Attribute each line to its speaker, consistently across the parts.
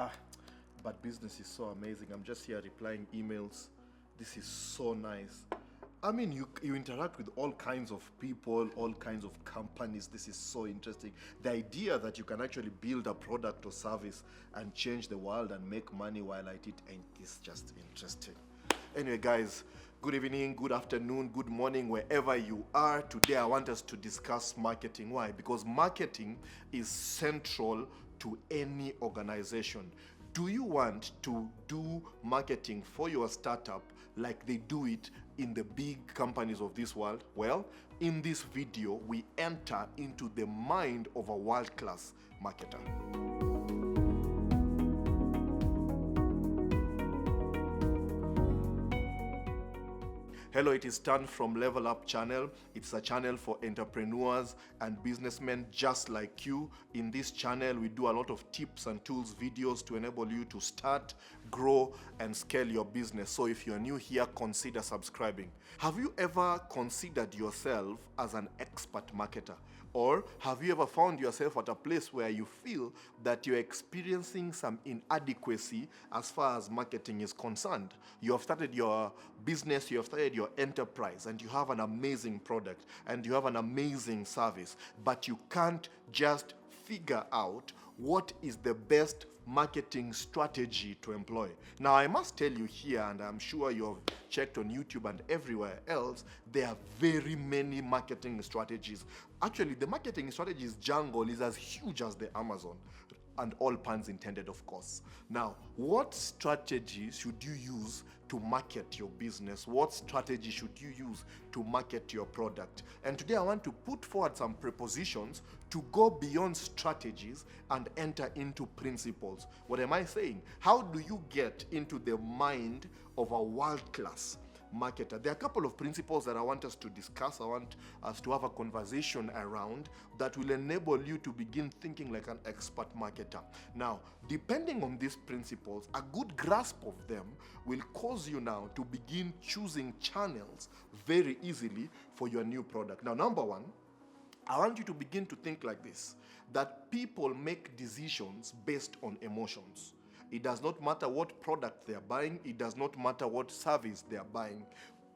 Speaker 1: Ah, but business is so amazing. I'm just here replying emails. This is so nice. I mean, you interact with all kinds of people, all kinds of companies. This is so interesting. The idea that you can actually build a product or service and change the world and make money while at it, ain't this just interesting? Anyway, guys, good evening, good afternoon, good morning, wherever you are. Today, I want us to discuss marketing. Why? Because marketing is central to any organization. Do you want to do marketing for your startup like they do it in the big companies of this world? Well, in this video, we enter into the mind of a world-class marketer. Hello, it is Stan from Level Up channel. It's a channel for entrepreneurs and businessmen just like you. In this channel, we do a lot of tips and tools videos to enable you to start, grow, and scale your business. So if you're new here, consider subscribing. Have you ever considered yourself as an expert marketer? Or have you ever found yourself at a place where you feel that you're experiencing some inadequacy as far as marketing is concerned? You have started your business, you have started your enterprise, and you have an amazing product and you have an amazing service, but you can't just figure out what is the best marketing strategy to employ. Now, I must tell you here, and I'm sure you've checked on YouTube and everywhere else, there are very many marketing strategies. Actually, the marketing strategies jungle is as huge as the Amazon, and all puns intended, of course. Now, what strategies should you use to market your business? What strategy should you use to market your product? And today I want to put forward some prepositions to go beyond strategies and enter into principles. What am I saying? How do you get into the mind of a world-class marketer? There are a couple of principles that I want us to discuss. I want us to have a conversation around that will enable you to begin thinking like an expert marketer. Now, depending on these principles, a good grasp of them will cause you now to begin choosing channels very easily for your new product. Now, number one, I want you to begin to think like this, that people make decisions based on emotions. It does not matter what product they are buying. It does not matter what service they are buying.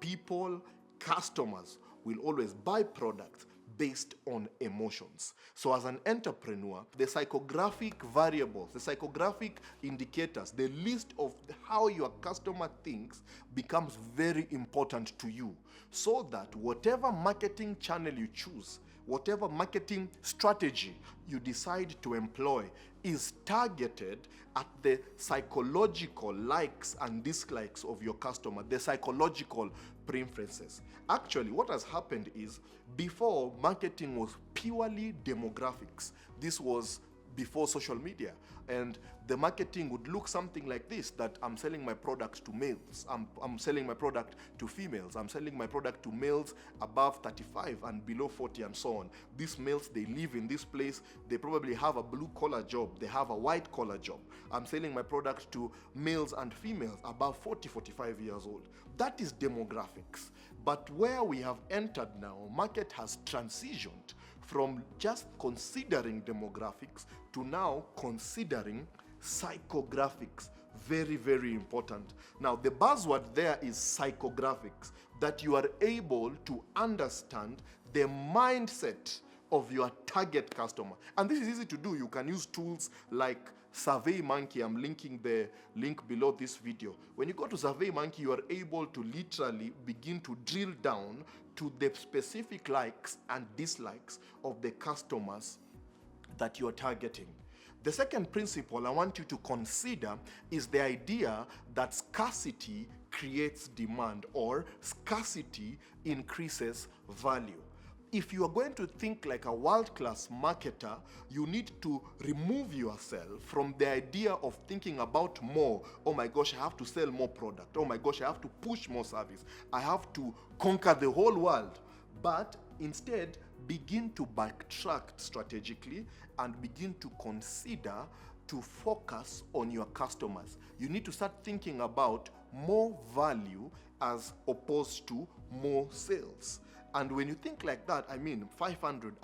Speaker 1: People, customers will always buy products based on emotions. So as an entrepreneur, the psychographic variables, the psychographic indicators, the list of how your customer thinks becomes very important to you, so that whatever marketing channel you choose, whatever marketing strategy you decide to employ is targeted at the psychological likes and dislikes of your customer, the psychological preferences. Actually, what has happened is, before, marketing was purely demographics. This was before social media, and the marketing would look something like this: that I'm selling my product to males, I'm selling my product to females, I'm selling my product to males above 35 and below 40 and so on. These males, they live in this place, they probably have a blue collar job, they have a white collar job. I'm selling my product to males and females above 40, 45 years old. That is demographics. But where we have entered now, market has transitioned from just considering demographics to now considering psychographics. Very, very important. Now, the buzzword there is psychographics, that you are able to understand the mindset of your target customer. And this is easy to do. You can use tools like SurveyMonkey. I'm linking the link below this video. When you go to SurveyMonkey, you are able to literally begin to drill down to the specific likes and dislikes of the customers that you are targeting. The second principle I want you to consider is the idea that scarcity creates demand, or scarcity increases value. If you are going to think like a world-class marketer, you need to remove yourself from the idea of thinking about more. Oh my gosh, I have to sell more product. Oh my gosh, I have to push more service. I have to conquer the whole world. But instead, begin to backtrack strategically and begin to consider to focus on your customers. You need to start thinking about more value as opposed to more sales. And when you think like that, I mean 500,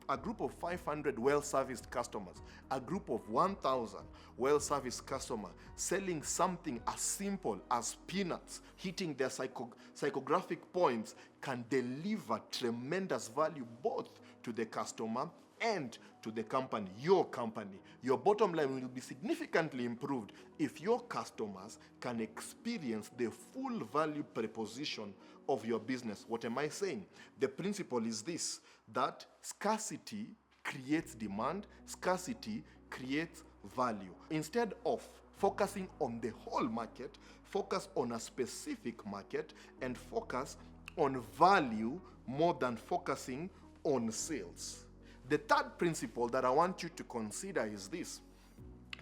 Speaker 1: a group of 500 well-serviced customers, a group of 1,000 well-serviced customers selling something as simple as peanuts, hitting their psychographic points, can deliver tremendous value both to the customer and to the company, your company. Your bottom line will be significantly improved if your customers can experience the full value proposition of your business. What am I saying? The principle is this, that scarcity creates demand, scarcity creates value. Instead of focusing on the whole market, focus on a specific market and focus on value more than focusing on sales. The third principle that I want you to consider is this.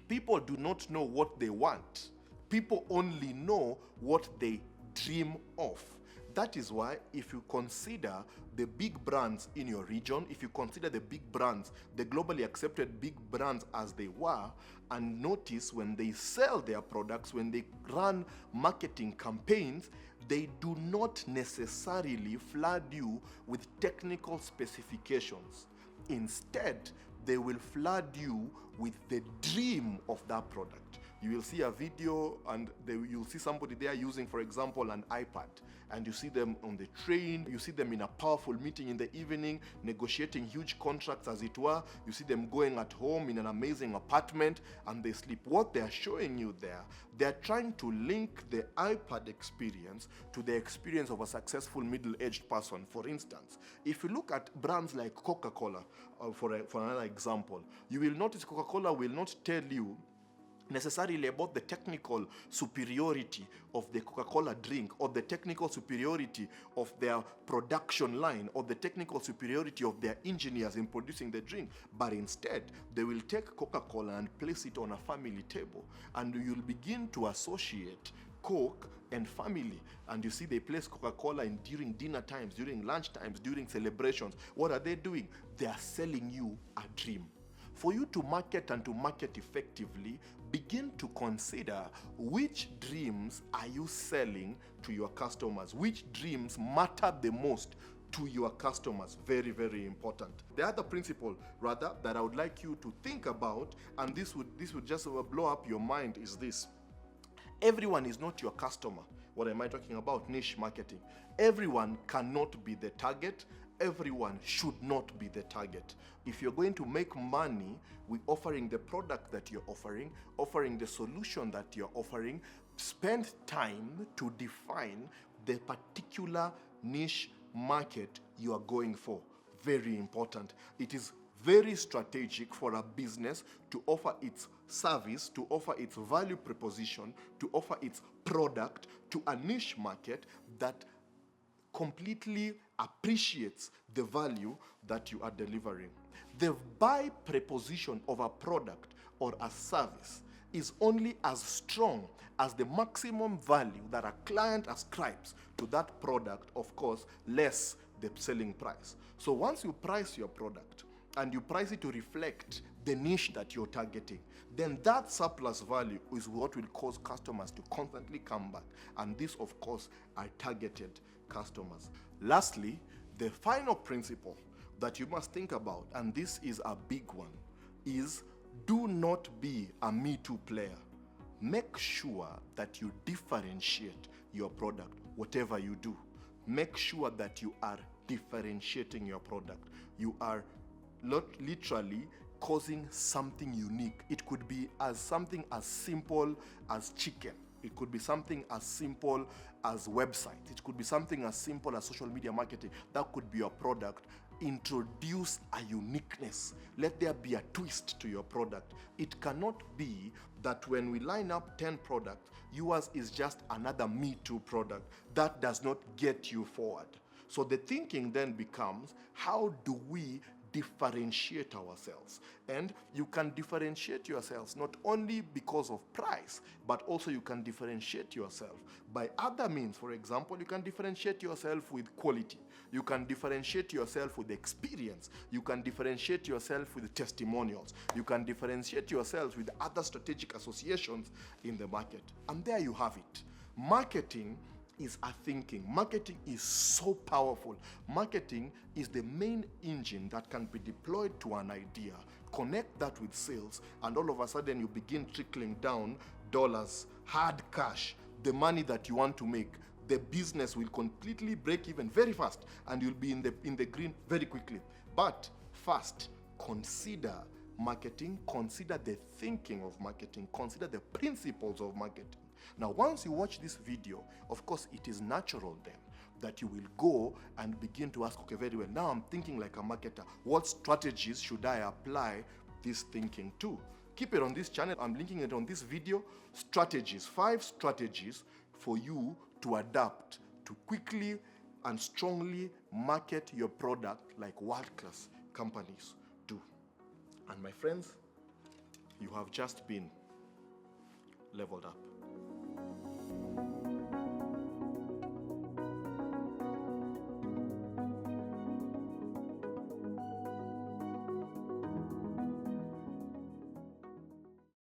Speaker 1: People do not know what they want. People only know what they dream of. That is why if you consider the big brands in your region, if you consider the big brands, the globally accepted big brands as they were, and notice when they sell their products, when they run marketing campaigns, they do not necessarily flood you with technical specifications. Instead, they will flood you with the dream of that product. You will see a video and you'll see somebody there using, for example, an iPad. And you see them on the train, you see them in a powerful meeting in the evening, negotiating huge contracts as it were. You see them going at home in an amazing apartment and they sleep. What they're showing you there, they're trying to link the iPad experience to the experience of a successful middle-aged person. For instance, if you look at brands like Coca-Cola, for another example, you will notice Coca-Cola will not tell you necessarily about the technical superiority of the Coca-Cola drink or the technical superiority of their production line or the technical superiority of their engineers in producing the drink, but instead they will take Coca-Cola and place it on a family table, and you'll begin to associate Coke and family. And you see they place Coca-Cola in during dinner times, during lunch times, during celebrations. What are they doing? They are selling you a dream. For you to market and to market effectively, begin to consider which dreams are you selling to your customers, which dreams matter the most to your customers. Very, very important. The other principle, rather, that I would like you to think about, and this would just blow up your mind, is this. Everyone is not your customer. What am I talking about? Niche marketing. Everyone cannot be the target. Everyone should not be the target. If you're going to make money with offering the product that you're offering the solution that you're offering, spend time to define the particular niche market you are going for. Very important. It is very strategic for a business to offer its service, to offer its value proposition, to offer its product to a niche market that completely appreciates the value that you are delivering. The buy preposition of a product or a service is only as strong as the maximum value that a client ascribes to that product, of course, less the selling price. So once you price your product and you price it to reflect the niche that you're targeting, then that surplus value is what will cause customers to constantly come back. And this, of course, are targeted customers. Lastly, the final principle that you must think about, and this is a big one, is do not be a Me Too player. Make sure that you differentiate your product, whatever you do. Make sure that you are differentiating your product. You are literally causing something unique. It could be something as simple as chicken. It could be something as simple as website. It could be something as simple as social media marketing. That could be your product. Introduce a uniqueness. Let there be a twist to your product. It cannot be that when we line up 10 products, yours is just another Me Too product. That does not get you forward. So the thinking then becomes, how do we differentiate ourselves? And you can differentiate yourselves not only because of price, but also you can differentiate yourself by other means. For example, you can differentiate yourself with quality. You can differentiate yourself with experience. You can differentiate yourself with testimonials. You can differentiate yourself with other strategic associations in the market. And there you have it. Marketing is a thinking. Marketing is so powerful. Marketing is the main engine that can be deployed to an idea. Connect that with sales, and all of a sudden you begin trickling down dollars, hard cash, the money that you want to make. The business will completely break even very fast, and you'll be in the green very quickly. But first, consider marketing, consider the thinking of marketing, consider the principles of marketing. Now, once you watch this video, of course, it is natural then that you will go and begin to ask, okay, very well, now I'm thinking like a marketer. What strategies should I apply this thinking to? Keep it on this channel. I'm linking it on this video. Strategies, 5 strategies for you to adapt to quickly and strongly market your product like world-class companies do. And my friends, you have just been leveled up.